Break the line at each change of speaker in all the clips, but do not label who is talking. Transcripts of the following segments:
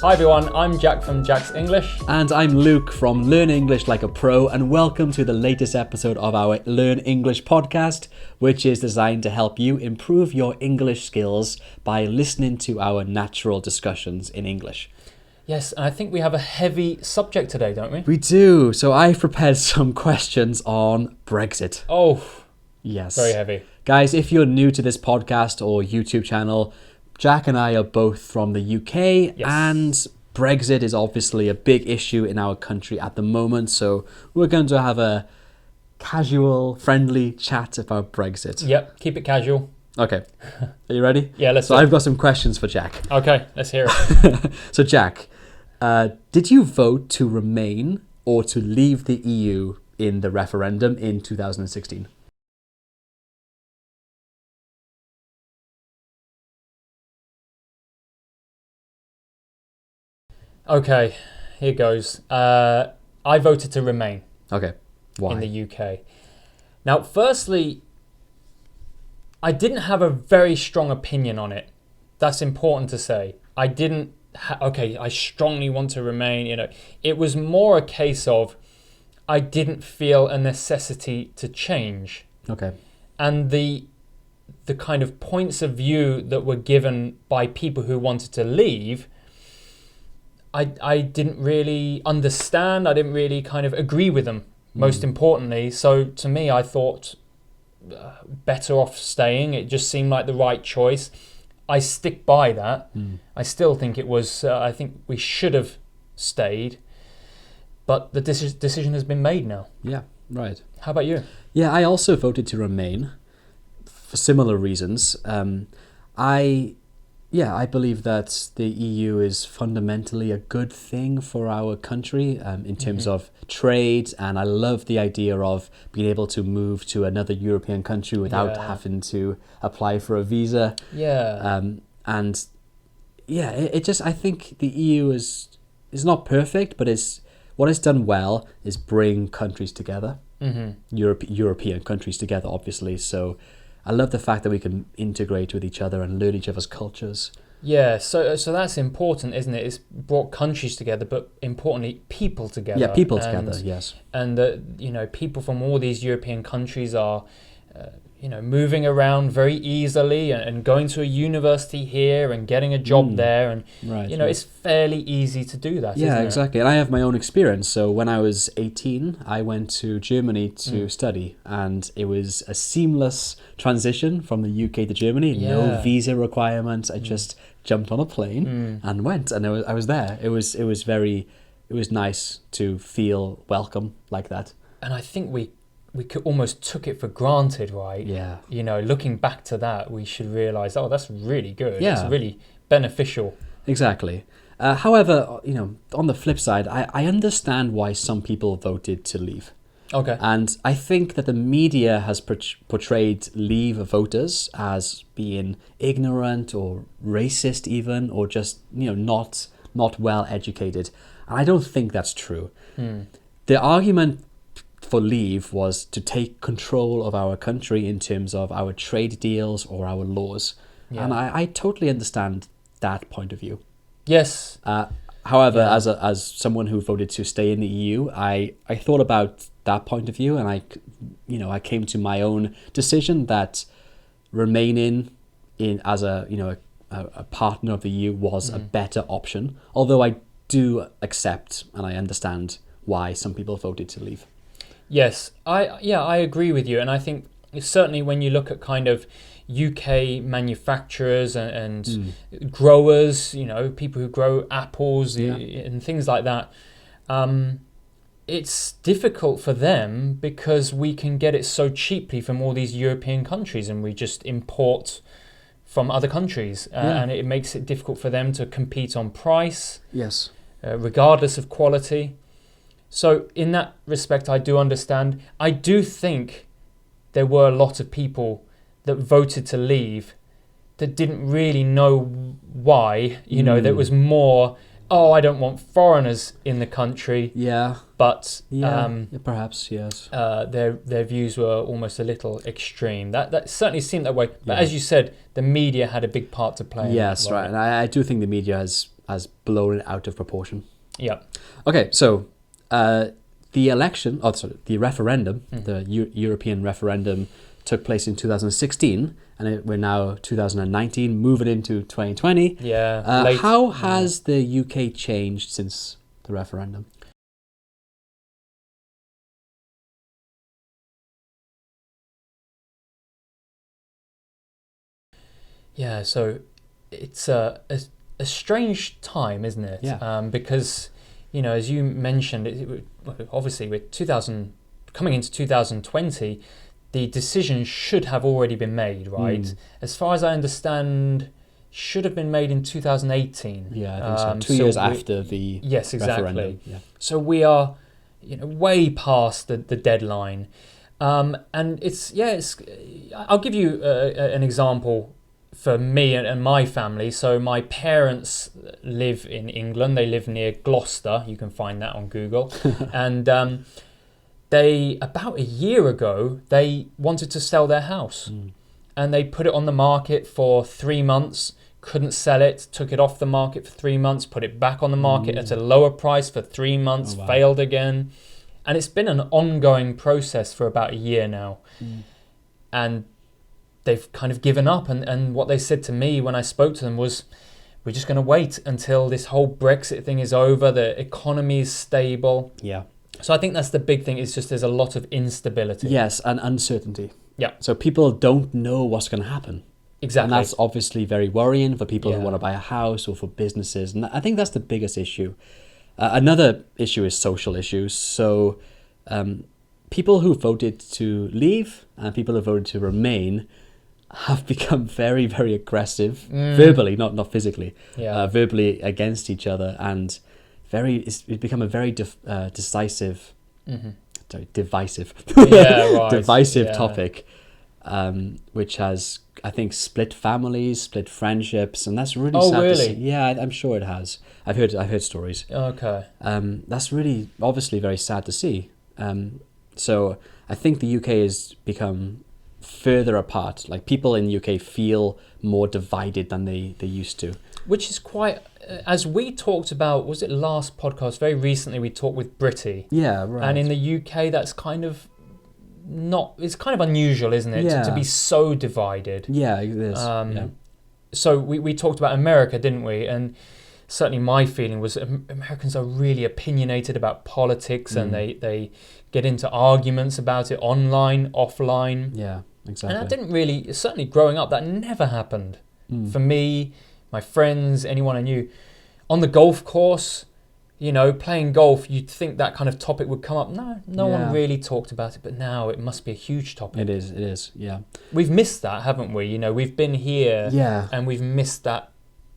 Hi everyone, I'm Jack from Jack's English.
And I'm Luke from Learn English Like a Pro, and welcome to the latest episode of our Learn English podcast, which is designed to help you improve your English skills by listening to our natural discussions in English.
Yes, and I think we have a heavy subject today, don't we?
We do. So I've prepared some questions on Brexit.
Oh,
yes.
Very heavy.
Guys, if you're new to this podcast or YouTube channel, Jack and I are both from the UK,
Yes.
and Brexit is obviously a big issue in our country at the moment. So we're going to have a casual, friendly chat about Brexit.
Yep, keep it casual.
Okay. Are you ready?
Yeah, let's
So
do it.
I've got some questions for Jack.
Okay, let's hear it.
So Jack, did you vote to remain or to leave the EU in the referendum in 2016?
Okay, here goes. I voted to remain
Okay. Why?
in the UK. Now, firstly, I didn't have a very strong opinion on it. That's important to say. I didn't, I strongly want to remain, It was more a case of I didn't feel a necessity to change.
Okay.
And the kind of points of view that were given by people who wanted to leave, I didn't really understand. I didn't really kind of agree with them, most importantly. So to me, I thought better off staying. It just seemed like the right choice. I stick by that. I still think it was, I think we should have stayed. But the decision has been made now.
Yeah, right.
How about you?
Yeah, I also voted to remain for similar reasons. I believe that the EU is fundamentally a good thing for our country in terms of trade, and I love the idea of being able to move to another European country without having to apply for a visa.
Yeah.
I think the EU is not perfect, but what it's done well is bring countries together, European countries together, obviously. So I love the fact that we can integrate with each other and learn each other's cultures.
Yeah, so that's important, isn't it? It's brought countries together, but importantly, people together.
Yeah, people together, yes.
And people from all these European countries are, moving around very easily and going to a university here and getting a job there, and
Right,
it's fairly easy to do that.
Yeah,
isn't it?
exactly. And I have my own experience. So when I was 18, I went to Germany to study, and it was a seamless transition from the UK to Germany.
Yeah.
No visa requirements. I just jumped on a plane and went, and I was there. It was nice to feel welcome like that.
And I think we almost took it for granted, right?
Yeah.
Looking back to that, we should realise, that's really good.
Yeah.
It's really beneficial.
Exactly. However, on the flip side, I understand why some people voted to leave.
Okay.
And I think that the media has portrayed leave voters as being ignorant or racist even, or just, not well educated. And I don't think that's true. The argument for leave was to take control of our country in terms of our trade deals or our laws. Yeah. And I totally understand that point of view.
Yes.
However, as someone who voted to stay in the EU, I thought about that point of view, and I came to my own decision that remaining as a partner of the EU was a better option. Although I do accept and I understand why some people voted to leave.
Yes, I agree with you, and I think certainly when you look at kind of UK manufacturers and growers, people who grow apples and things like that, it's difficult for them because we can get it so cheaply from all these European countries, and we just import from other countries, and it makes it difficult for them to compete on price.
Yes.
Regardless of quality. So in that respect, I do understand. I do think there were a lot of people that voted to leave that didn't really know why. There was more, I don't want foreigners in the country.
Yeah.
But
perhaps, yes.
Their views were almost a little extreme. That certainly seemed that way. But as you said, the media had a big part to play.
Yes, right. And I do think the media has has blown it out of proportion.
Yeah.
Okay, so the referendum, the European referendum took place in 2016, and we're now 2019, moving into 2020.
Yeah.
How has the UK changed since the referendum?
Yeah, so it's a strange time, isn't it?
Yeah.
Because, as you mentioned, obviously with coming into 2020, the decision should have already been made, right? As far as I understand, should have been made in 2018.
Yeah, I think so. 2 years after the
yes, exactly.
referendum. Yeah.
So we are, way past the deadline, and it's. I'll give you an example for me and my family. So my parents live in England. They live near Gloucester. You can find that on Google, and they, about a year ago, they wanted to sell their house, and they put it on the market for 3 months. Couldn't sell it, took it off the market for 3 months, put it back on the market at a lower price for 3 months, failed again. And it's been an ongoing process for about a year now. And they've kind of given up. And what they said to me when I spoke to them was, we're just going to wait until this whole Brexit thing is over, the economy is stable.
Yeah.
So I think that's the big thing, is just there's a lot of instability.
Yes, and uncertainty.
Yeah.
So people don't know what's going to happen.
Exactly.
And that's obviously very worrying for people who want to buy a house or for businesses. And I think that's the biggest issue. Another issue is social issues. So people who voted to leave and people who voted to remain have become very, very aggressive, verbally, not physically, verbally against each other. And it's become a very divisive topic, which has, I think, split families, split friendships, and that's really sad to see. Yeah, I'm sure it has. I've heard stories.
Okay.
That's really obviously very sad to see. So I think the UK has become further apart. Like, people in the UK feel more divided than they used to.
Which is quite, as we talked about, was it last podcast? Very recently we talked with Britty.
Yeah, right.
And in the UK that's kind of it's kind of unusual, isn't it, to be so divided.
Yeah, it is.
So we talked about America, didn't we? And certainly my feeling was Americans are really opinionated about politics, and they get into arguments about it online, offline.
Yeah, exactly.
And that didn't really, certainly growing up, that never happened. For me, my friends, anyone I knew. On the golf course, playing golf, you'd think that kind of topic would come up. No one really talked about it, but now it must be a huge topic.
It is, yeah.
We've missed that, haven't we? We've been here, and we've missed that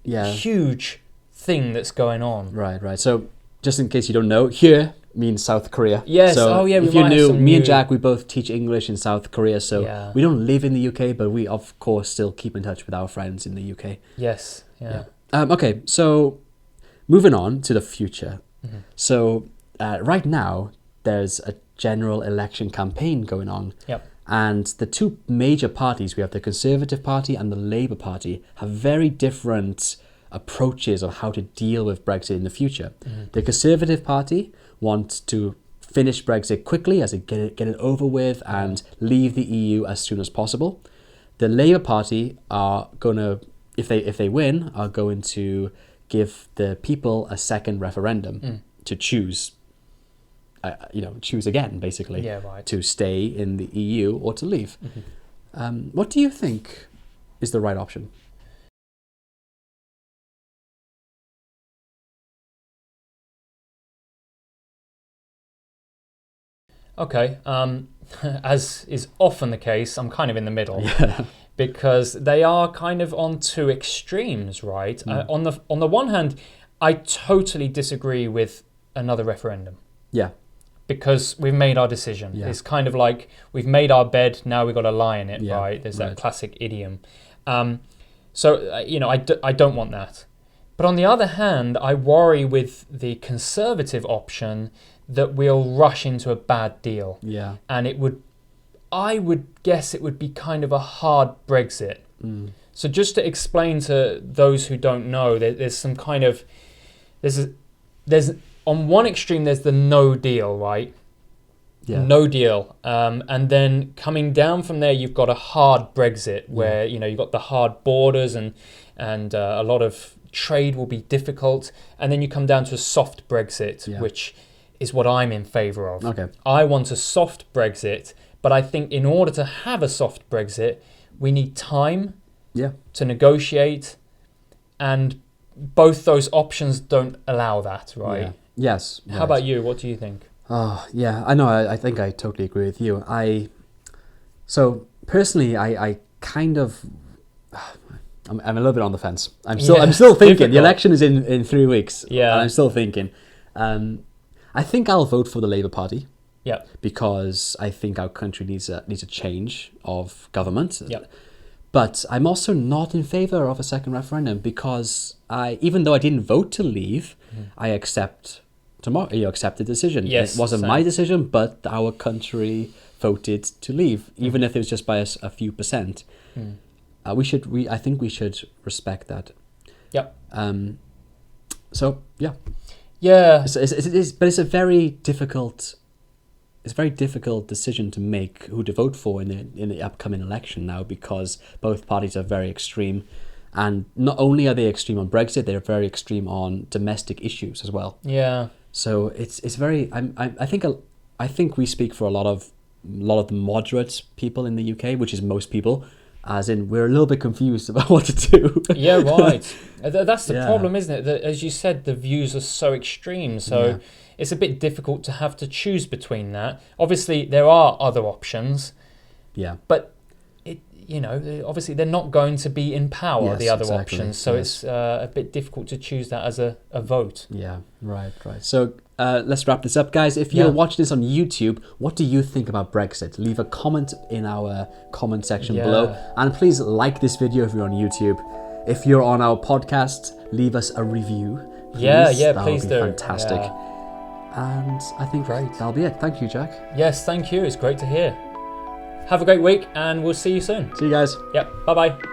huge thing that's going on.
Right. So, just in case you don't know, here means South Korea.
Yes,
so if you knew, me and Jack, we both teach English in South Korea, so we don't live in the UK, but we, of course, still keep in touch with our friends in the UK.
Yes, yeah.
Okay, so moving on to the future. So right now, there's a general election campaign going on.
Yep.
And the two major parties, we have the Conservative Party and the Labour Party, have very different approaches of how to deal with Brexit in the future. The Conservative Party want to finish Brexit quickly, as it get it over with, and leave the EU as soon as possible. The Labour Party are going to, if they win, are going to give the people a second referendum to choose again, basically, to stay in the EU or to leave. What do you think is the right option?
Okay, as is often the case, I'm kind of in the middle. Because they are kind of on two extremes, right? On the one hand, I totally disagree with another referendum. Yeah. Because we've made our decision. It's kind of like we've made our bed, now we've got to lie in it, right? There's that classic idiom. So I don't want that. But on the other hand, I worry with the Conservative option that we'll rush into a bad deal. Yeah. And I would guess it would be kind of a hard Brexit. So just to explain to those who don't know, there's some kind of there's on one extreme there's the no deal, right?
Yeah.
No deal. And then coming down from there, you've got a hard Brexit where, you've got the hard borders and a lot of trade will be difficult. And then you come down to a soft Brexit, which is what I'm in favour of.
Okay.
I want a soft Brexit, but I think in order to have a soft Brexit, we need time to negotiate, and both those options don't allow that, right?
Yeah. Yes.
How about you? What do you think?
Oh, yeah, I know. I think I totally agree with you. So personally, I kind of, I'm a little bit on the fence. I'm still thinking.
Difficult.
The election is in 3 weeks.
Yeah.
And I'm still thinking. I think I'll vote for the Labour Party.
Yeah.
Because I think our country needs a change of government.
Yeah.
But I'm also not in favour of a second referendum because even though I didn't vote to leave, I accept the decision.
Yes,
it wasn't my decision, but our country voted to leave, even if it was just by a few percent. I think we should respect that.
Yep.
So yeah.
Yeah.
But it's a very difficult. It's a very difficult decision to make who to vote for in the upcoming election now, because both parties are very extreme, and not only are they extreme on Brexit, they're very extreme on domestic issues as well.
Yeah.
So it's very. I think we speak for a lot of the moderate people in the UK, which is most people. As in, we're a little bit confused about what to do.
Yeah, right. That's the problem, isn't it? That, as you said, the views are so extreme. So it's a bit difficult to have to choose between that. Obviously, there are other options.
Yeah.
But, obviously they're not going to be in power, the other options. So it's a bit difficult to choose that as a vote.
Yeah, right. So let's wrap this up, guys. If you're watching this on YouTube, what do you think about Brexit? Leave a comment in our comment section below. And please like this video if you're on YouTube. If you're on our podcast, leave us a review. Please.
Please do.
Fantastic.
Yeah.
And I think that'll be it. Thank you, Jack.
Yes, thank you. It's great to hear. Have a great week, and we'll see you soon.
See you guys.
Yep. Bye-bye.